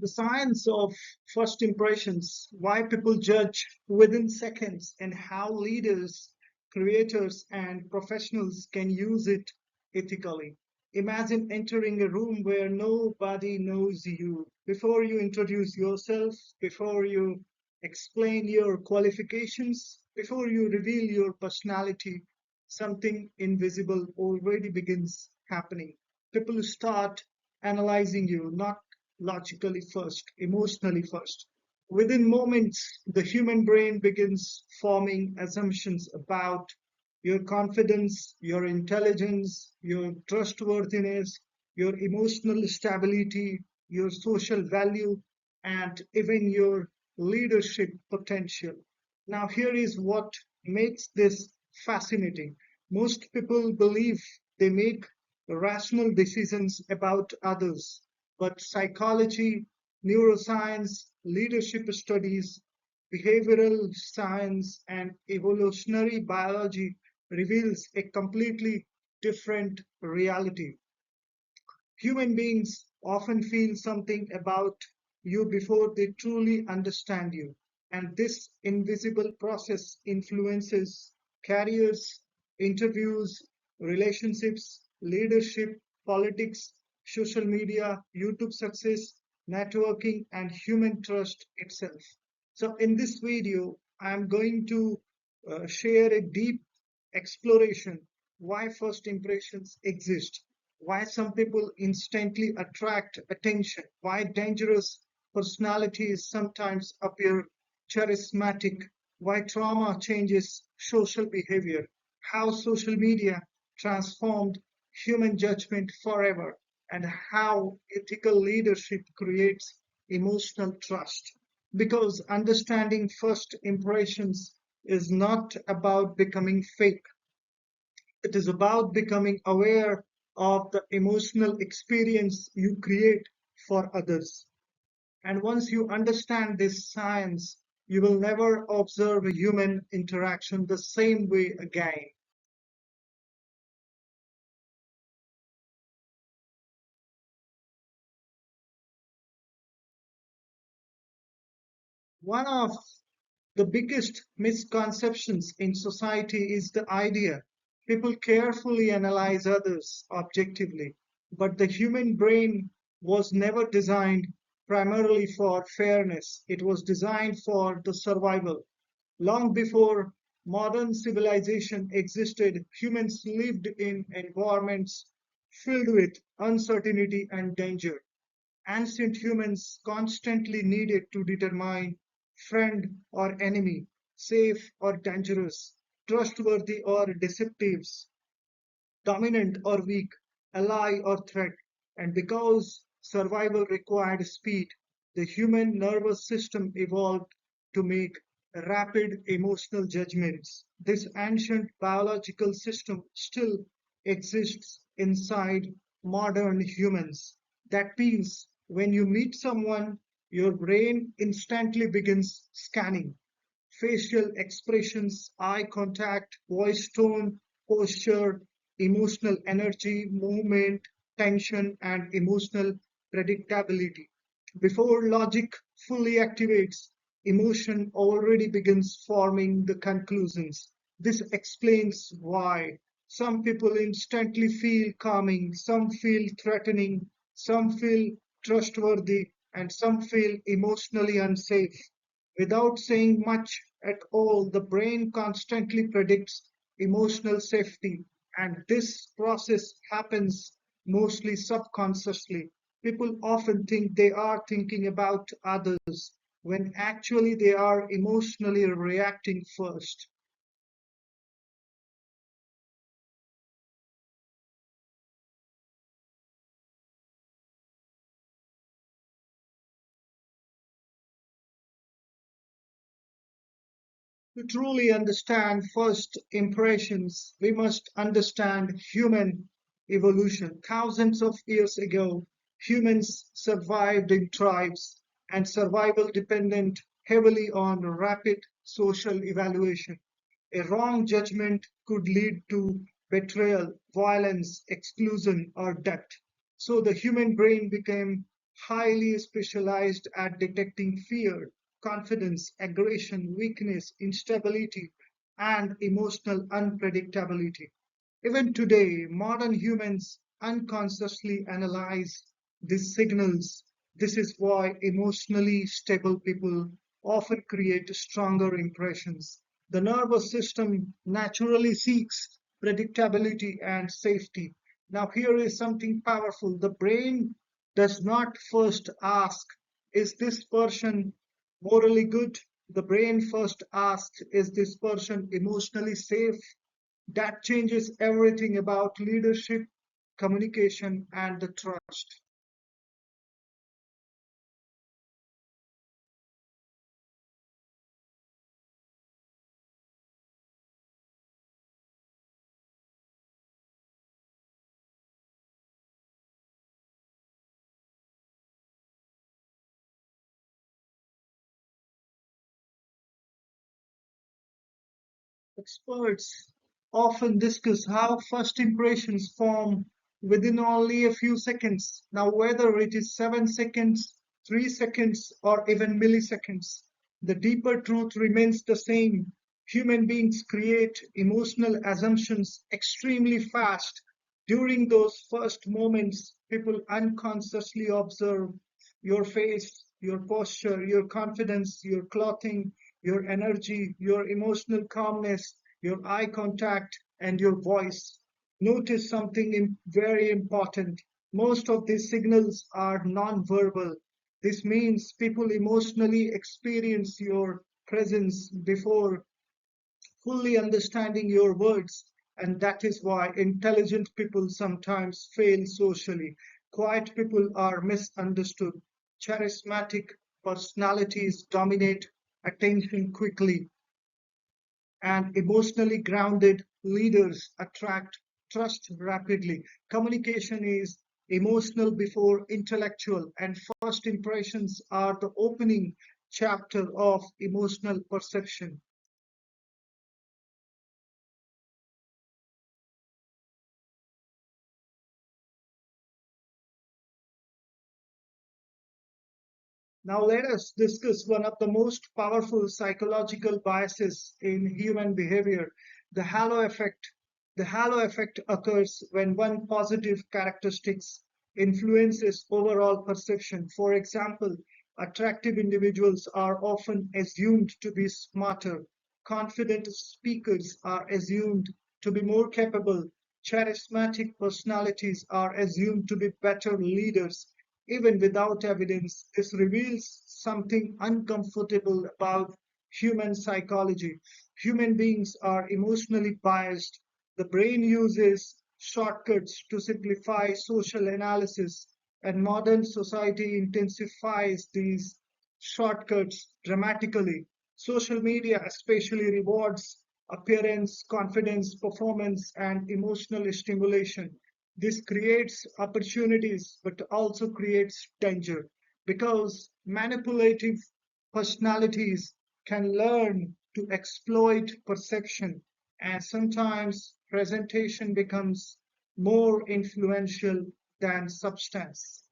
The science of first impressions, why people judge within seconds, and how leaders, creators, and professionals can use it ethically. Imagine entering a room where nobody knows you. Before you introduce yourself, before you explain your qualifications, before you reveal your personality, something invisible already begins happening. People start analyzing you, not logically first, emotionally first. Within moments, the human brain begins forming assumptions about your confidence, your intelligence, your trustworthiness, your emotional stability, your social value, and even your leadership potential. Now, here is what makes this fascinating. Most people believe they make rational decisions about others, but psychology, neuroscience, leadership studies, behavioral science, and evolutionary biology reveals a completely different reality. Human beings often feel something about you before they truly understand you, and this invisible process influences careers, interviews, relationships, leadership, politics, social media, YouTube success, networking, and human trust itself. So, in this video, I'm going to share a deep exploration why first impressions exist, why some people instantly attract attention, why dangerous personalities sometimes appear charismatic, why trauma changes social behavior, how social media transformed human judgment forever, and how ethical leadership creates emotional trust. Because understanding first impressions is not about becoming fake, it is about becoming aware of the emotional experience you create for others. And once you understand this science, you will never observe a human interaction the same way again. One of the biggest misconceptions in society is the idea people carefully analyze others objectively, but the human brain was never designed primarily for fairness. It was designed for the survival. Long before modern civilization existed, humans lived in environments filled with uncertainty and danger. Ancient humans constantly needed to determine friend or enemy, safe or dangerous, trustworthy or deceptive, dominant or weak, ally or threat. And because survival required speed, the human nervous system evolved to make rapid emotional judgments. This ancient biological system still exists inside modern humans. That means when you meet someone, your brain instantly begins scanning facial expressions, eye contact, voice tone, posture, emotional energy, movement, tension, and emotional predictability. Before logic fully activates, emotion already begins forming the conclusions. This explains why some people instantly feel calming, some feel threatening, some feel trustworthy, and some feel emotionally unsafe. Without saying much at all, the brain constantly predicts emotional safety, and this process happens mostly subconsciously. People often think they are thinking about others when actually they are emotionally reacting first. To truly understand first impressions, we must understand human evolution. Thousands of years ago, humans survived in tribes, and survival depended heavily on rapid social evaluation. A wrong judgment could lead to betrayal, violence, exclusion, or death. So the human brain became highly specialized at detecting fear, confidence, aggression, weakness, instability, and emotional unpredictability. Even today, modern humans unconsciously analyze these signals. This is why emotionally stable people often create stronger impressions. The nervous system naturally seeks predictability and safety. Now, here is something powerful. The brain does not first ask, is this person morally good? The brain first asks, is this person emotionally safe? That changes everything about leadership, communication, and the trust. Experts often discuss how first impressions form within only a few seconds. Now, whether it is 7 seconds, 3 seconds, or even milliseconds, the deeper truth remains the same. Human beings create emotional assumptions extremely fast. During those first moments, people unconsciously observe your face, your posture, your confidence, your clothing, your energy, your emotional calmness, your eye contact, and your voice. Notice something very important. Most of these signals are non-verbal. This means people emotionally experience your presence before fully understanding your words. And that is why intelligent people sometimes fail socially. Quiet people are misunderstood. Charismatic personalities dominate attention quickly, and emotionally grounded leaders attract trust rapidly. Communication is emotional before intellectual, and first impressions are the opening chapter of emotional perception. Now, let us discuss one of the most powerful psychological biases in human behavior, the halo effect. The halo effect occurs when one positive characteristics influences overall perception. For example, attractive individuals are often assumed to be smarter, confident speakers are assumed to be more capable, charismatic personalities are assumed to be better leaders. Even without evidence, this reveals something uncomfortable about human psychology. Human beings are emotionally biased. The brain uses shortcuts to simplify social analysis, and modern society intensifies these shortcuts dramatically. Social media especially rewards appearance, confidence, performance, and emotional stimulation. This creates opportunities but also creates danger because manipulative personalities can learn to exploit perception, and sometimes presentation becomes more influential than substance.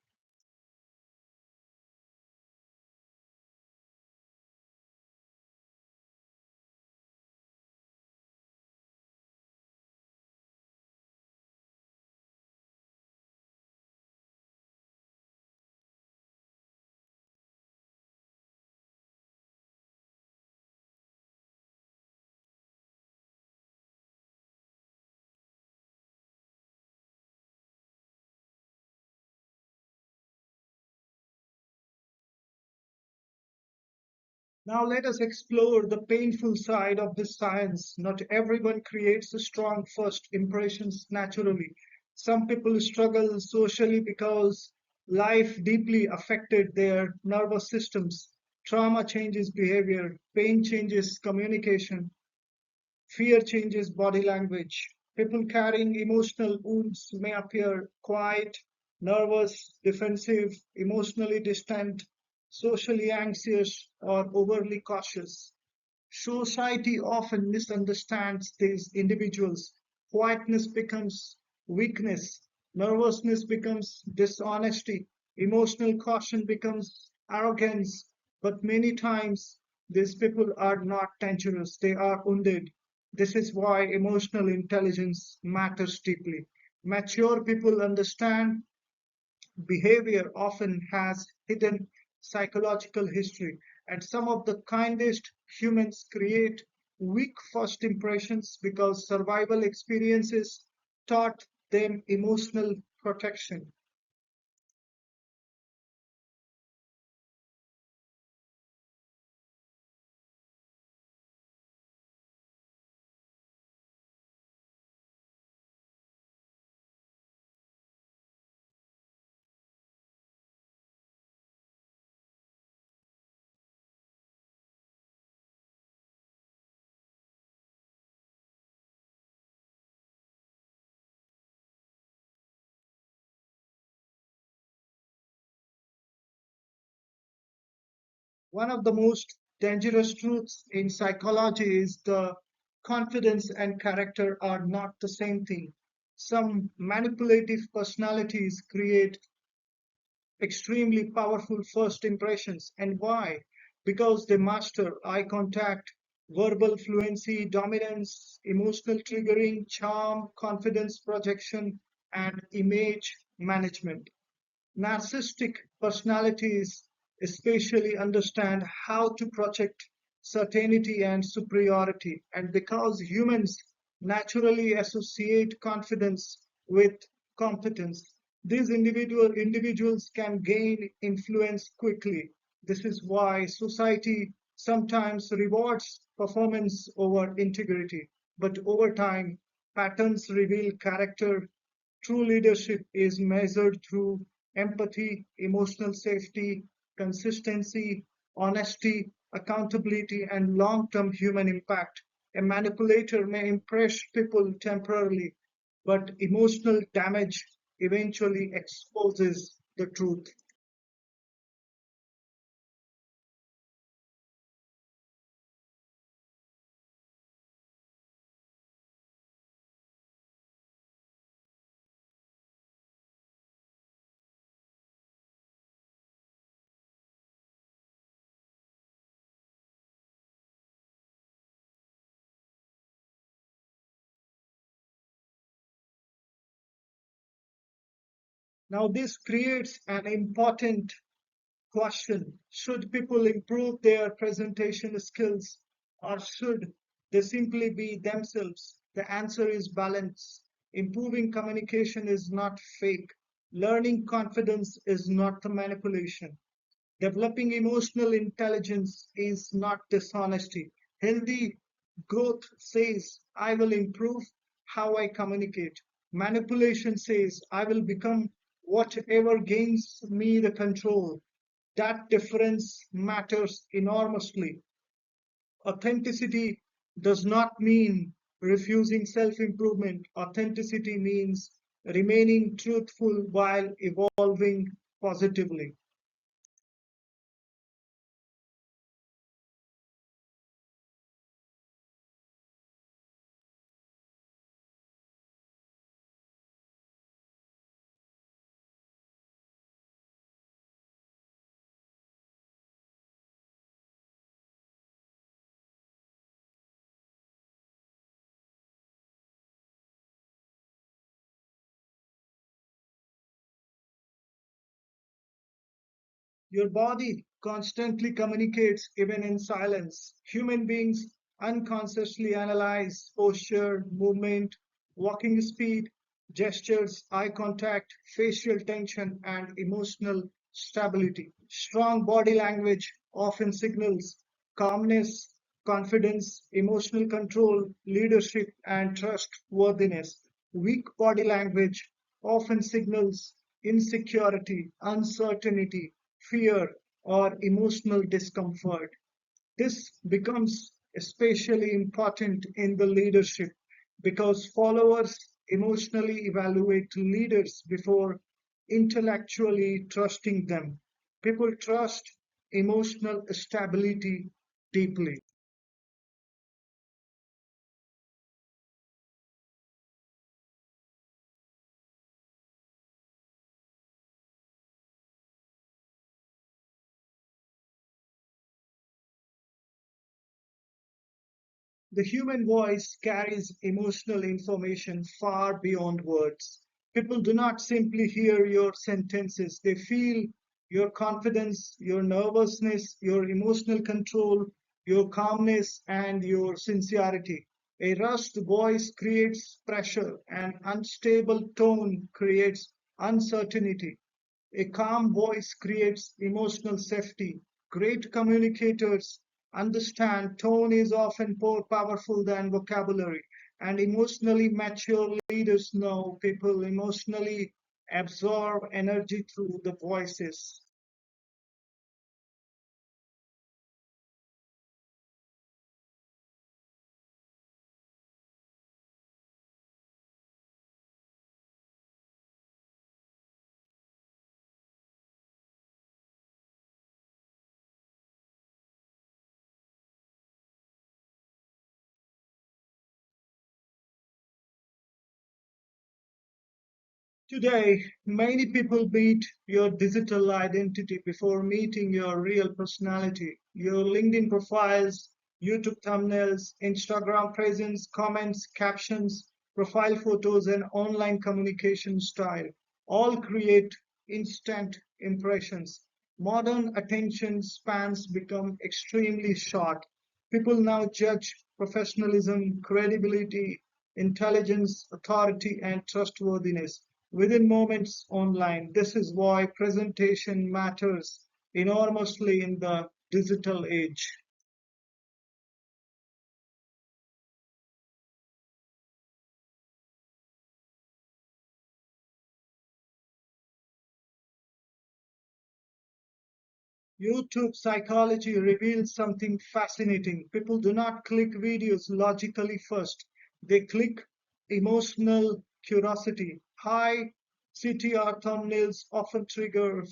Now let us explore the painful side of this science. Not everyone creates strong first impressions naturally. Some people struggle socially because life deeply affected their nervous systems. Trauma changes behavior, pain changes communication, fear changes body language. People carrying emotional wounds may appear quiet, nervous, defensive, emotionally distant, socially anxious, or overly cautious. Society often misunderstands these individuals. Quietness becomes weakness, nervousness becomes dishonesty, Emotional caution becomes arrogance, but many times these people are not dangerous, they are wounded. This is why emotional intelligence matters deeply. Mature people understand behavior often has hidden psychological history, and some of the kindest humans create weak first impressions because survival experiences taught them emotional protection. One of the most dangerous truths in psychology is the confidence and character are not the same thing. Some manipulative personalities create extremely powerful first impressions. And why? Because they master eye contact, verbal fluency, dominance, emotional triggering, charm, confidence projection, and image management. Narcissistic personalities especially understand how to project certainty and superiority, and because humans naturally associate confidence with competence, these individuals can gain influence quickly. This is why society sometimes rewards performance over integrity, but over time, patterns reveal character. True leadership is measured through empathy, emotional safety, consistency, honesty, accountability, and long term human impact. A manipulator may impress people temporarily, but emotional damage eventually exposes the truth. Now, this creates an important question: should people improve their presentation skills or should they simply be themselves? The answer is balance. Improving communication is not fake. Learning confidence is not the manipulation. Developing emotional intelligence is not dishonesty. Healthy growth says, I will improve how I communicate. Manipulation says, I will become whatever gains me the control. That difference matters enormously. Authenticity does not mean refusing self improvement. Authenticity means remaining truthful while evolving positively. Your body constantly communicates even in silence. Human beings unconsciously analyze posture, movement, walking speed, gestures, eye contact, facial tension, and emotional stability. Strong body language often signals calmness, confidence, emotional control, leadership, and trustworthiness. Weak body language often signals insecurity, uncertainty, fear, or emotional discomfort. This becomes especially important in the leadership because followers emotionally evaluate leaders before intellectually trusting them. People trust emotional stability deeply. The human voice carries emotional information far beyond words. People do not simply hear your sentences, they feel your confidence, your nervousness, your emotional control, your calmness, and your sincerity. A rushed voice creates pressure, an unstable tone creates uncertainty. A calm voice creates emotional safety. Great communicators understand tone is often more powerful than vocabulary, and emotionally mature leaders know people emotionally absorb energy through the voices. Today, many people meet your digital identity before meeting your real personality. Your LinkedIn profiles, YouTube thumbnails, Instagram presence, comments, captions, profile photos, and online communication style all create instant impressions. Modern attention spans become extremely short. People now judge professionalism, credibility, intelligence, authority, and trustworthiness within moments online. This is why presentation matters enormously in the digital age. YouTube psychology reveals something fascinating. People do not click videos logically first, they click emotional curiosity. High CTR thumbnails often trigger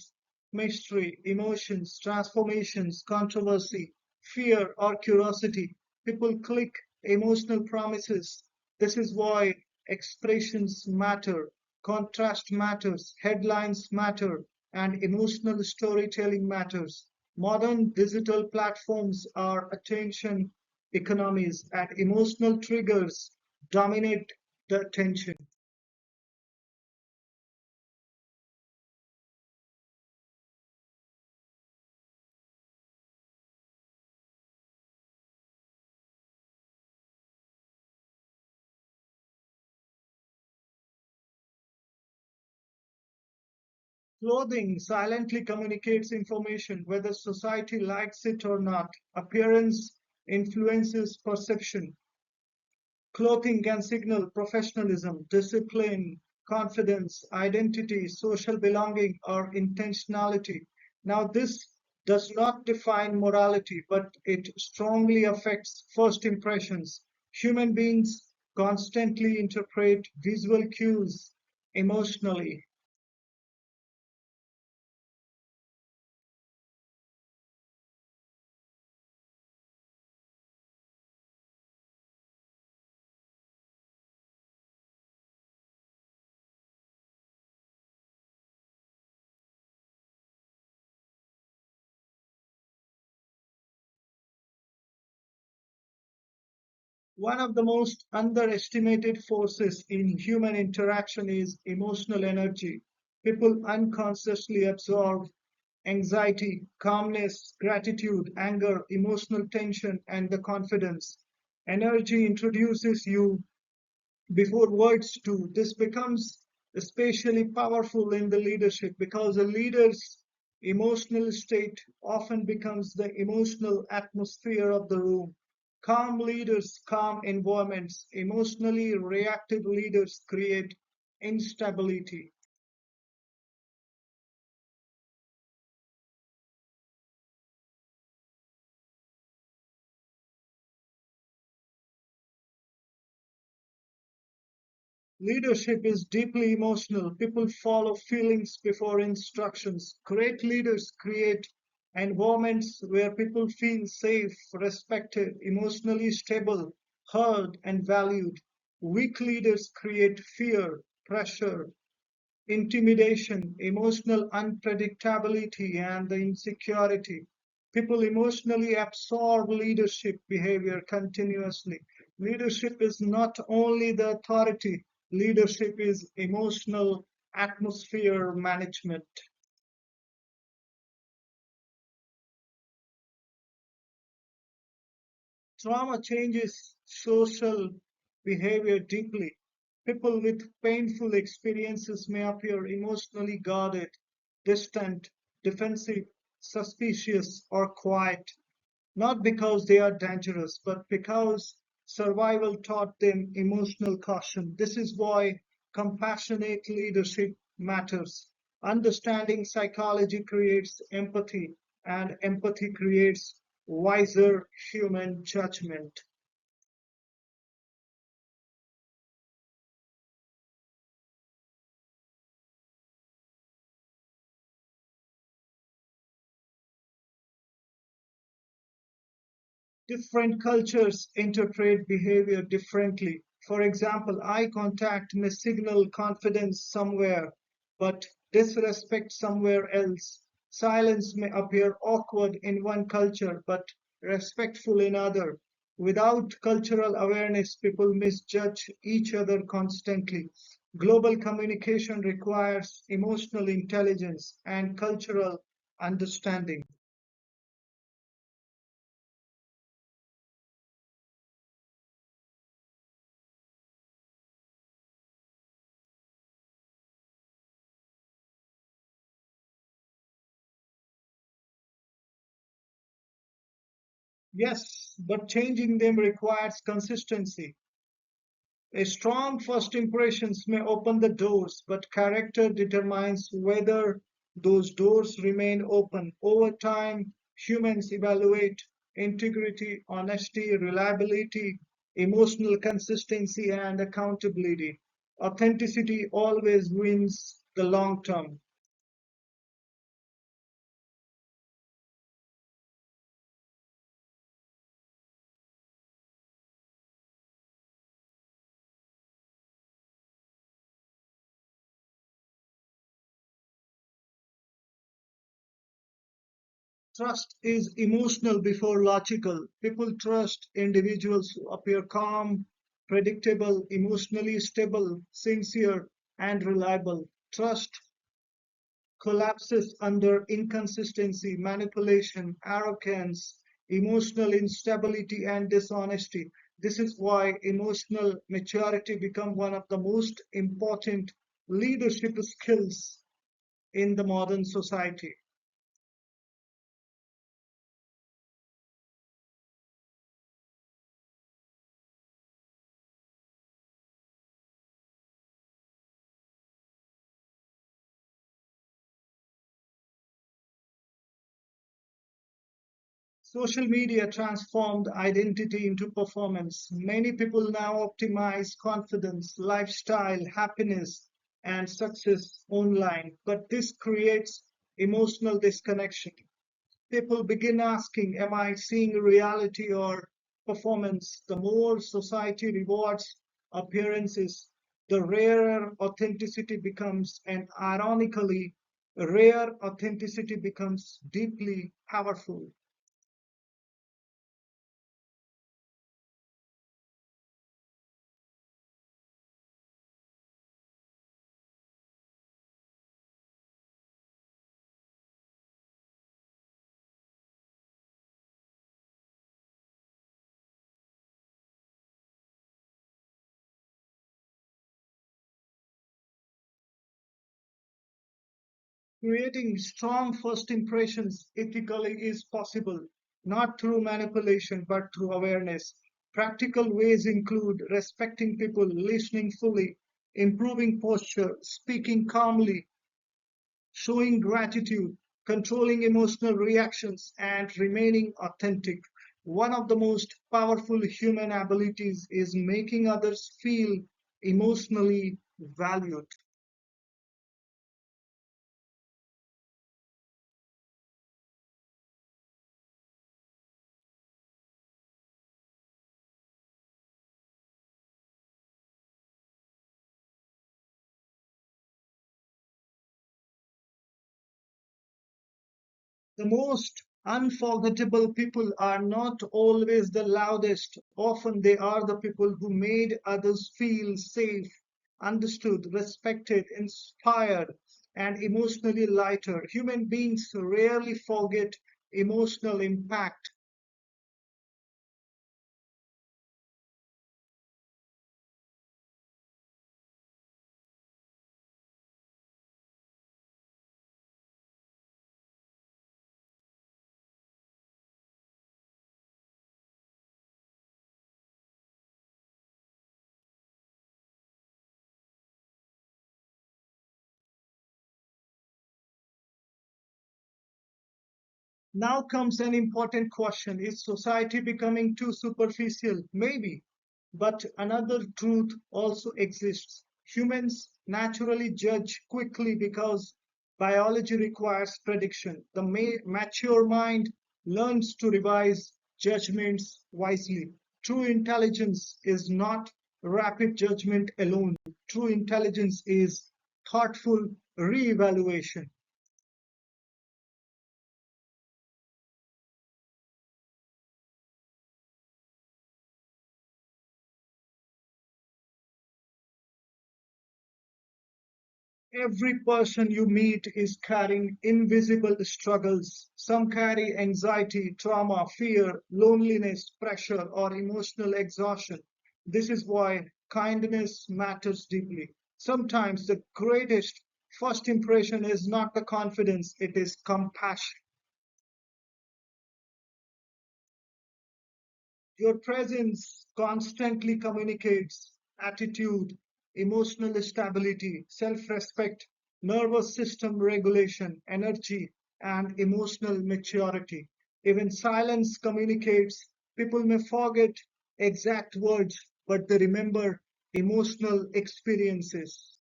mystery, emotions, transformations, controversy, fear, or curiosity. People click emotional promises. This is why expressions matter, contrast matters, headlines matter, and emotional storytelling matters. Modern digital platforms are attention economies, and emotional triggers dominate the attention. Clothing silently communicates information whether society likes it or not. Appearance influences perception. Clothing can signal professionalism, discipline, confidence, identity, social belonging, or intentionality. Now, this does not define morality, but it strongly affects first impressions. Human beings constantly interpret visual cues emotionally. One of the most underestimated forces in human interaction is emotional energy. People unconsciously absorb anxiety, calmness, gratitude, anger, emotional tension, and the confidence. Energy introduces you before words do. This becomes especially powerful in the leadership because a leader's emotional state often becomes the emotional atmosphere of the room. Calm leaders, calm environments, emotionally reactive leaders create instability. Leadership is deeply emotional. People follow feelings before instructions. Great leaders create environments where people feel safe, respected, emotionally stable, heard, and valued. Weak leaders create fear, pressure, intimidation, emotional unpredictability, and the insecurity. People emotionally absorb leadership behavior continuously. Leadership is not only the authority, leadership is emotional atmosphere management. Trauma changes social behavior deeply. People with painful experiences may appear emotionally guarded, distant, defensive, suspicious, or quiet, not because they are dangerous, but because survival taught them emotional caution. This is why compassionate leadership matters. Understanding psychology creates empathy, and empathy creates wiser human judgment. Different cultures interpret behavior differently. For example, eye contact may signal confidence somewhere, but disrespect somewhere else. Silence may appear awkward in one culture, but respectful in other. Without cultural awareness, people misjudge each other constantly. Global communication requires emotional intelligence and cultural understanding. Yes, but changing them requires consistency. A strong first impressions may open the doors, but character determines whether those doors remain open. Over time, humans evaluate integrity, honesty, reliability, emotional consistency, and accountability. Authenticity always wins the long term. Trust is emotional before logical. People trust individuals who appear calm, predictable, emotionally stable, sincere, and reliable. Trust collapses under inconsistency, manipulation, arrogance, emotional instability, and dishonesty. This is why emotional maturity becomes one of the most important leadership skills in the modern society. Social media transformed identity into performance. Many people now optimize confidence, lifestyle, happiness, and success online, but this creates emotional disconnection. People begin asking, am I seeing reality or performance? The more society rewards appearances, the rarer authenticity becomes, and ironically, rare authenticity becomes deeply powerful. Creating strong first impressions ethically is possible, not through manipulation but through awareness. Practical ways include respecting people, listening fully, improving posture, speaking calmly, showing gratitude, controlling emotional reactions, and remaining authentic. One of the most powerful human abilities is making others feel emotionally valued. The most Unforgettable people are not always the loudest. Often they are the people who made others feel safe, understood, respected, inspired, and emotionally lighter. Human beings rarely forget emotional impact. Now comes an important question. Is society becoming too superficial? Maybe. But another truth also exists. Humans naturally judge quickly because biology requires prediction. The mature mind learns to revise judgments wisely. True intelligence is not rapid judgment alone. True intelligence is thoughtful re-evaluation. Every person you meet is carrying invisible struggles. Some carry anxiety, trauma, fear, loneliness, pressure, or emotional exhaustion. This is why kindness matters deeply. Sometimes the greatest first impression is not the confidence, it is compassion. Your presence constantly communicates attitude, emotional stability, self respect, nervous system regulation, energy, and emotional maturity. Even silence communicates. People may forget exact words, but they remember emotional experiences.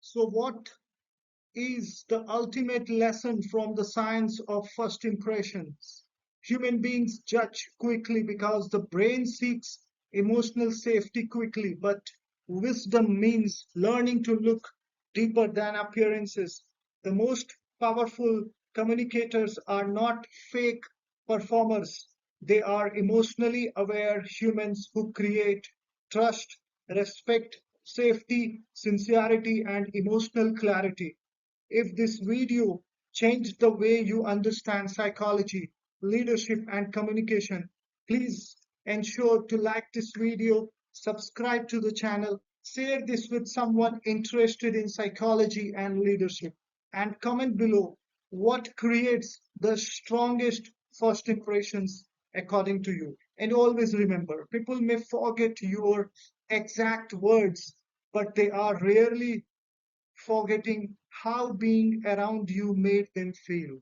So, what is the ultimate lesson from the science of first impressions? Human beings judge quickly because the brain seeks emotional safety quickly, but wisdom means learning to look deeper than appearances. The most powerful communicators are not fake performers, they are emotionally aware humans who create trust, respect, safety, sincerity, and emotional clarity. If this video changed the way you understand psychology, leadership, and communication, please ensure to like this video, subscribe to the channel, share this with someone interested in psychology and leadership, and comment below what creates the strongest first impressions according to you. And always remember, people may forget your exact words, but they are rarely forgetting how being around you made them feel.